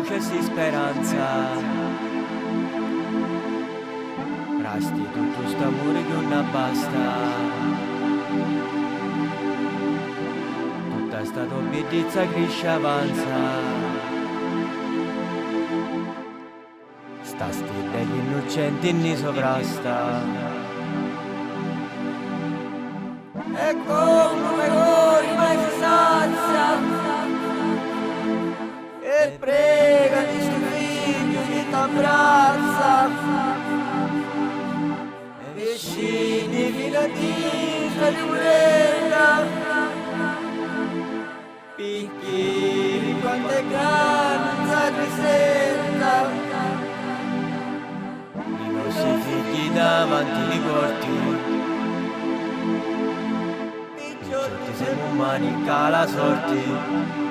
c'è si speranza. Rasti tutto st'amore che non basta. Tutta sta tua bellezza cresce avanza. Sta stella che innocente ne sovrasta. E come voi mai si sazia e prega di sto figlio che t'abbraccia e scegli fino a dita di quella piccoli quanto è grande la risetta I nostri figli davanti li porti. Siamo umani che la sorte